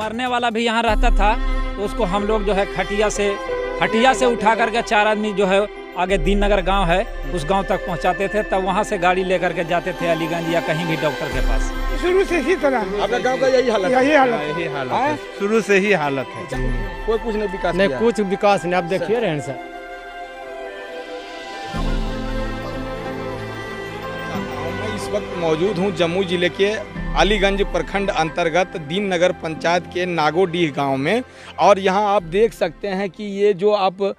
मरने वाला भी यहाँ रहता था तो उसको हम लोग जो है खटिया से उठा करके 4 आदमी जो है आगे दीननगर गांव है उस गांव तक पहुंचाते थे, तब वहां से गाड़ी लेकर के जाते थे अलीगंज या कहीं भी डॉक्टर के पास। शुरू से इसी तरह आपका गांव का यही हालत यही हालत यही हालत है, शुरू से ही हालत है। कोई कुछ नहीं विकास नहीं किया। कुछ विकास नहीं। आप देखिए रहे हैं सर। मैं इस वक्त मौजूद हूं जम्मू जिले के अलीगंज प्रखंड अंतर्गत दीननगर पंचायत के नागोडीह गांव में, और यहां आप देख सकते हैं कि ये जो आप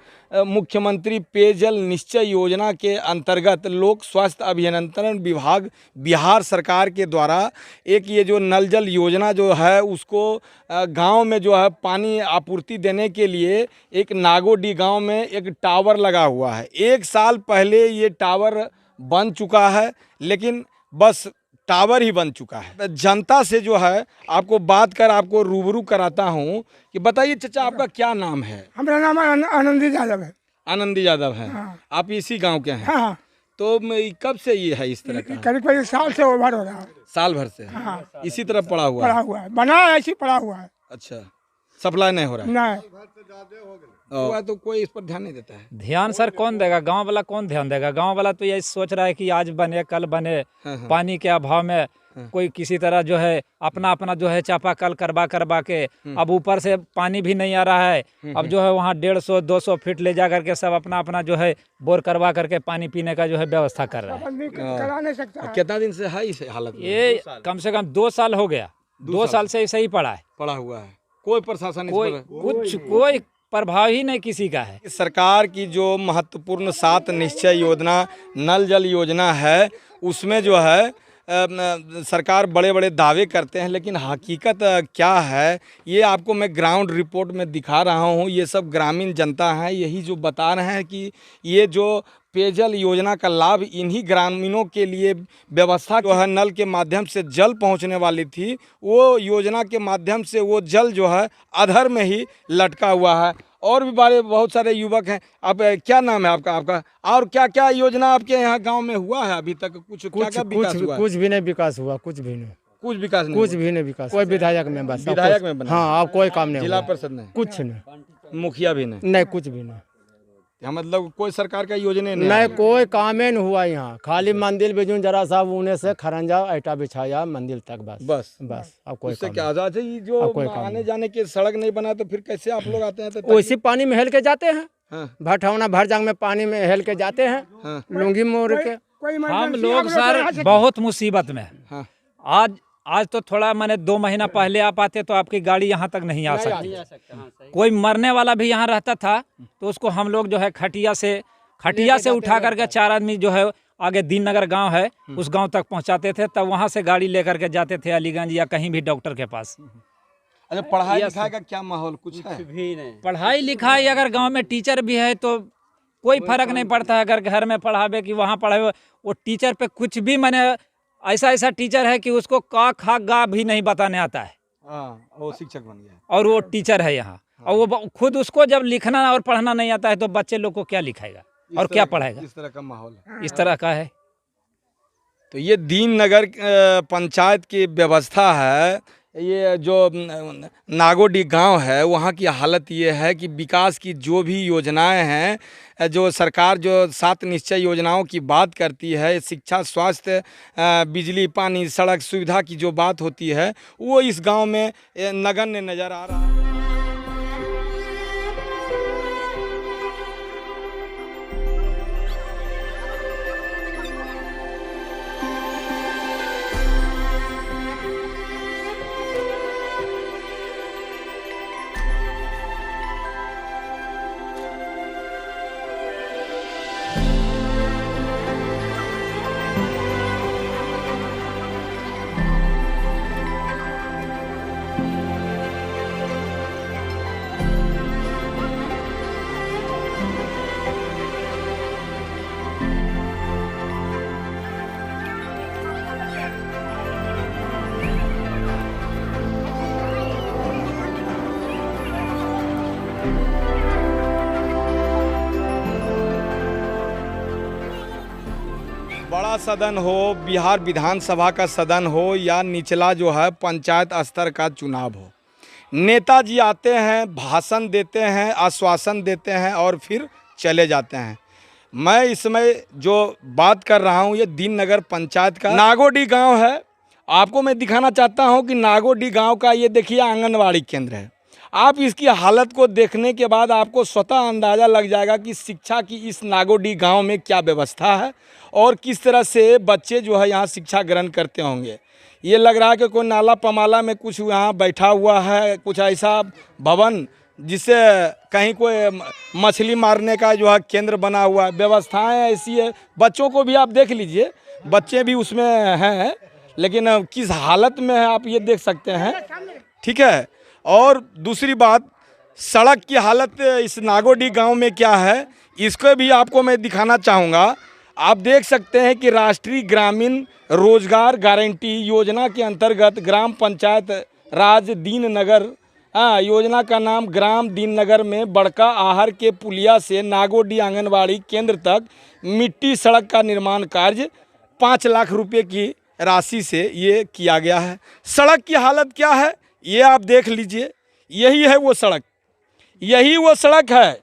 मुख्यमंत्री पेयजल निश्चय योजना के अंतर्गत लोक स्वास्थ्य अभियंत्रण विभाग बिहार सरकार के द्वारा एक ये जो नल जल योजना जो है उसको गांव में जो है पानी आपूर्ति देने के लिए एक नागोडीह गांव में एक टावर लगा हुआ है। 1 साल पहले ये टावर बन चुका है, लेकिन बस टावर ही बन चुका है। जनता से जो है आपको बात कर आपको रूबरू कराता हूं कि बताइए चाचा, आपका क्या नाम है? हमारा नाम आनंदी यादव है। आनंदी यादव है। हाँ। आप इसी गांव के हैं? हाँ, तो कब से ये है इस तरह का? करीब 1 साल से ओवर हो रहा है। साल भर से? हाँ। इसी तरह पड़ा हुआ पड़ा है? हुआ है, बना है ऐसी पड़ा हुआ है। अच्छा, सप्लाई नहीं हो रहा है? नहीं, तो कोई इस पर ध्यान नहीं देता है? ध्यान सर कौन देगा? गांव वाला कौन ध्यान देगा? गांव वाला तो यही सोच रहा है कि आज बने कल बने। हाँ। पानी के अभाव में कोई किसी तरह जो है अपना जो है चापाकल करवा के अब ऊपर से पानी भी नहीं आ रहा है। अब जो है वहाँ 150-200 फीट ले जा करके सब अपना जो है बोर करवा करके पानी पीने का जो है व्यवस्था कर रहा है। आदमी करा नहीं सकता है। कितना दिन से है इस हालत में? ये कम से कम 2 साल हो गया। 2 साल से ऐसे ही पड़ा है। पड़ा हुआ है। कोई प्रशासन इस पर? कोई प्रभाव ही नहीं किसी का है। सरकार की जो महत्वपूर्ण 7 निश्चय योजना नल जल योजना है उसमें जो है सरकार बड़े बड़े दावे करते हैं, लेकिन हकीकत क्या है ये आपको मैं ग्राउंड रिपोर्ट में दिखा रहा हूँ। ये सब ग्रामीण जनता है, यही जो बता रहे हैं कि ये जो पेयजल योजना का लाभ इन्हीं ग्रामीणों के लिए व्यवस्था जो है नल के माध्यम से जल पहुंचने वाली थी, वो योजना के माध्यम से वो जल जो है अधर में ही लटका हुआ है। और भी बहुत सारे युवक हैं। आप क्या नाम है आपका? और क्या क्या योजना आपके यहाँ गांव में हुआ है अभी तक? क्या विकास हुआ? कुछ भी नहीं विकास हुआ। कुछ भी नहीं। कुछ विकास नहीं? कुछ भी नहीं विकास। कोई विधायक में बस विधायक में बना? हाँ, अब कोई काम नहीं। जिला परिषद नहीं? कुछ नहीं। मुखिया भी नहीं? नहीं, कुछ भी नहीं। मतलब कोई सरकार का योजना नहीं, कोई काम ही नहीं हुआ यहाँ। खाली मंदिर बिजून जरा सा ऊने से खरंजा ऐटा बिछाया मंदिर तक, बस। अब कोई उससे काम क्या आजाद है? ये जो आने जाने के सड़क नहीं बना तो फिर कैसे आप लोग आते हैं? तो वैसे पानी में हेल के जाते हैं। हाँ। भटौना भरजंग में पानी में हेल के जाते हैं। हाँ। लुंगी मोड़ के। कोई हम इमरजेंसी लोग आप आ सर सकते बहुत मुसीबत में हैं। हाँ। आज तो थोड़ा मैंने 2 महीना पहले आप आते तो आपकी गाड़ी यहाँ तक नहीं आ सकती। कोई मरने वाला भी यहाँ रहता था तो उसको हम लोग जो है खटिया से उठा करके 4 आदमी जो है आगे दीननगर गांव है उस गांव तक पहुंचाते थे, तब वहां से गाड़ी लेकर के जाते थे अलीगंज या कहीं भी डॉक्टर के पास। अच्छा, पढ़ाई लिखाई का क्या माहौल कुछ है? भी नहीं। पढ़ाई लिखाई अगर गांव में टीचर भी है तो कोई फर्क नहीं पड़ता है। अगर घर में पढ़ावे कि वहाँ पढ़ावे, वो टीचर पे कुछ भी मैंने ऐसा टीचर है कि उसको का खा गा भी नहीं बताने आता है। वो शिक्षक बन गया और वो टीचर है यहाँ, और वो खुद उसको जब लिखना और पढ़ना नहीं आता है तो बच्चे लोग को क्या लिखाएगा और क्या पढ़ाएगा? इस तरह का माहौल है। इस तरह का है। तो ये दीननगर पंचायत की व्यवस्था है। ये जो नागोडीह गांव है वहाँ की हालत ये है कि विकास की जो भी योजनाएं हैं, जो सरकार जो 7 निश्चय योजनाओं की बात करती है, शिक्षा, स्वास्थ्य, बिजली, पानी, सड़क सुविधा की जो बात होती है, वो इस गांव में नगण्य नज़र आ रहा है। बड़ा सदन हो, बिहार विधानसभा का सदन हो या निचला जो है पंचायत स्तर का चुनाव हो, नेताजी आते हैं, भाषण देते हैं, आश्वासन देते हैं और फिर चले जाते हैं। मैं इस समय जो बात कर रहा हूँ ये दीन नगर पंचायत का नागोडी गांव है। आपको मैं दिखाना चाहता हूँ कि नागोडी गांव का ये देखिए आंगनवाड़ी केंद्र है। आप इसकी हालत को देखने के बाद आपको स्वतः अंदाज़ा लग जाएगा कि शिक्षा की इस नागोडी गांव में क्या व्यवस्था है और किस तरह से बच्चे जो है यहाँ शिक्षा ग्रहण करते होंगे। ये लग रहा है कि कोई नाला पमाला में कुछ यहाँ बैठा हुआ है, कुछ ऐसा भवन जिससे कहीं कोई मछली मारने का जो है केंद्र बना हुआ है। व्यवस्थाएं ऐसी है, बच्चों को भी आप देख लीजिए, बच्चे भी उसमें हैं, लेकिन किस हालत में है आप ये देख सकते हैं। ठीक है, और दूसरी बात, सड़क की हालत इस नागोडी गांव में क्या है इसको भी आपको मैं दिखाना चाहूँगा। आप देख सकते हैं कि राष्ट्रीय ग्रामीण रोजगार गारंटी योजना के अंतर्गत ग्राम पंचायत राज दीन नगर योजना का नाम ग्राम दीन नगर में बड़का आहर के पुलिया से नागोडी आंगनबाड़ी केंद्र तक मिट्टी सड़क का निर्माण कार्य 5 लाख रुपए की राशि से ये किया गया है। सड़क की हालत क्या है ये आप देख लीजिए। यही है वो सड़क, यही वो सड़क है,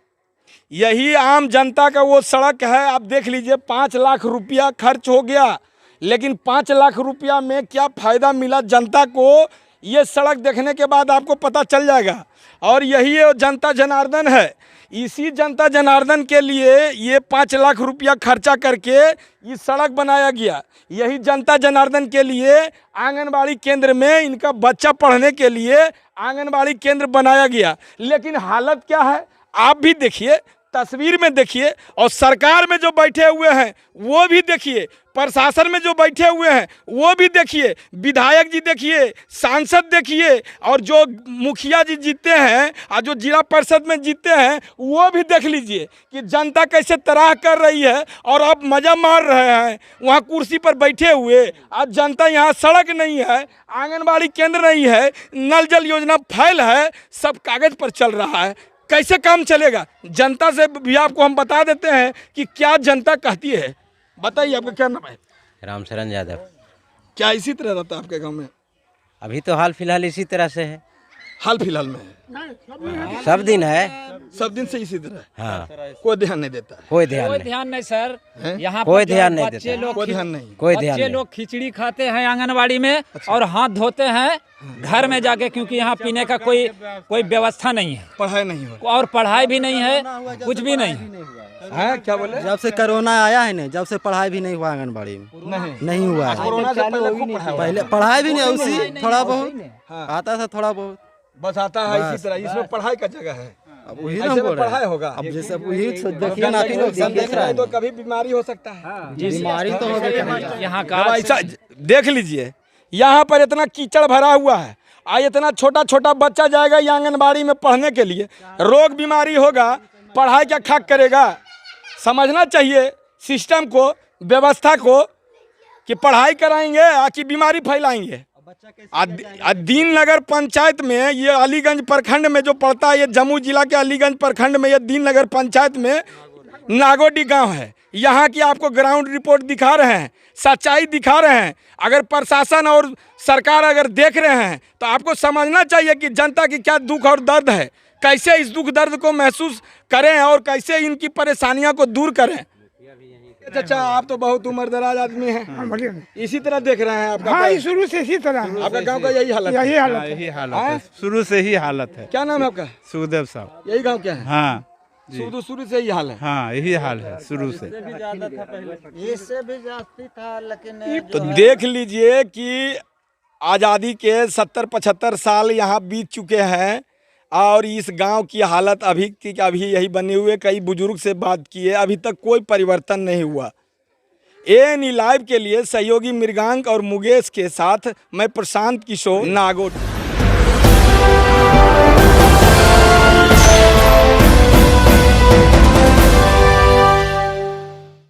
यही आम जनता का वो सड़क है। आप देख लीजिए 5 लाख रुपया खर्च हो गया, लेकिन 5 लाख रुपया में क्या फ़ायदा मिला जनता को, ये सड़क देखने के बाद आपको पता चल जाएगा। और यही जनता जनार्दन है, इसी जनता जनार्दन के लिए ये 5 लाख रुपया खर्चा करके ये सड़क बनाया गया। यही जनता जनार्दन के लिए आंगनबाड़ी केंद्र में इनका बच्चा पढ़ने के लिए आंगनबाड़ी केंद्र बनाया गया। लेकिन हालत क्या है आप भी देखिए, तस्वीर में देखिए, और सरकार में जो बैठे हुए हैं वो भी देखिए, प्रशासन में जो बैठे हुए हैं वो भी देखिए, विधायक जी देखिए, सांसद देखिए, और जो मुखिया जी जीते हैं और जो जिला परिषद में जीते हैं वो भी देख लीजिए कि जनता कैसे तराह कर रही है और आप मज़ा मार रहे हैं वहाँ कुर्सी पर बैठे हुए। आज जनता यहाँ सड़क नहीं है, आंगनबाड़ी केंद्र नहीं है, नल जल योजना फैल है, सब कागज़ पर चल रहा है। कैसे काम चलेगा? जनता से भी आपको हम बता देते हैं कि क्या जनता कहती है। बताइए आपका क्या नाम है? रामशरण यादव। क्या इसी तरह रहता है आपके गांव में? अभी तो हाल फिलहाल इसी तरह से है। हाल फिलहाल में है? सब दिन है, सब दिन से इसी तरह? हाँ। कोई ध्यान नहीं देता है? कोई कोई ध्यान ध्यान नहीं सर, यहाँ कोई पर जो ध्यान नहीं बच्चे देता। लोग कोई ध्यान नहीं? कोई ध्यान बच्चे नहीं। लोग खिचड़ी खाते हैं आंगनबाड़ी में और हाथ धोते हैं घर में जाके, क्योंकि यहाँ पीने का कोई व्यवस्था नहीं है, पढ़ाई नहीं हो और पढ़ाई भी नहीं है, कुछ भी नहीं है। क्या बोले? जब से कोरोना आया है ना, जब से पढ़ाई भी नहीं हुआ आंगनबाड़ी में, नहीं हुआ है। कोरोना से पहले खूब पढ़ाई हुआ। पहले पढ़ाई भी नहीं, उसी थोड़ा बहुत आता था, थोड़ा बहुत बस आता है इसी तरह। इसमें पढ़ाई का जगह है, अब वही ना ऐसे बोल में रहे पढ़ाई हैं। होगा। अब जैसे वही देखिए ना, आप लोग सब देख रहे हैं, तो कभी बीमारी हो सकता है। बीमारी तो होगी कहीं। यहाँ का। अब ऐसा देख लीजिए, यहाँ पर इतना कीचड़ भरा हुआ है, इतना छोटा छोटा बच्चा जाएगा ये आंगनबाड़ी में पढ़ने के लिए, रोग बीमारी होगा, पढ़ाई क्या खाक करेगा। समझना चाहिए सिस्टम को, व्यवस्था को, कि पढ़ाई कराएंगे कि बीमारी फैलाएंगे। दीन नगर पंचायत में, ये अलीगंज प्रखंड में जो पड़ता है, ये जम्मू जिला के अलीगंज प्रखंड में ये दीन नगर पंचायत में नागोडी गांव है। यहाँ की आपको ग्राउंड रिपोर्ट दिखा रहे हैं, सच्चाई दिखा रहे हैं। अगर प्रशासन और सरकार अगर देख रहे हैं तो आपको समझना चाहिए कि जनता की क्या दुख और दर्द है, कैसे इस दुख दर्द को महसूस करें और कैसे इनकी परेशानियों को दूर करें। अच्छा, आप तो बहुत उम्रदराज आदमी हैं, इसी तरह देख रहे हैं आपका? हाँ, शुरू से इसी तरह आपका गांव का यही हालत है? यही हालत है। यही हालत है, शुरू से ही हालत है। क्या नाम है आपका? सुखदेव साहब। यही गांव क्या है? हाँ शुरू से यही हाल है। हाँ, यही हाल है शुरू से। इससे भी जास्ती था, लेकिन तो देख लीजिए कि आज़ादी के 70-75 साल यहाँ बीत चुके हैं और इस गांव की हालत अभी की अभी यही बनी हुई है। कई बुजुर्ग से बात किए, अभी तक कोई परिवर्तन नहीं हुआ। ANE लाइव के लिए सहयोगी मृगांक और मुकेश के साथ मैं प्रशांत किशोर, नागोडी।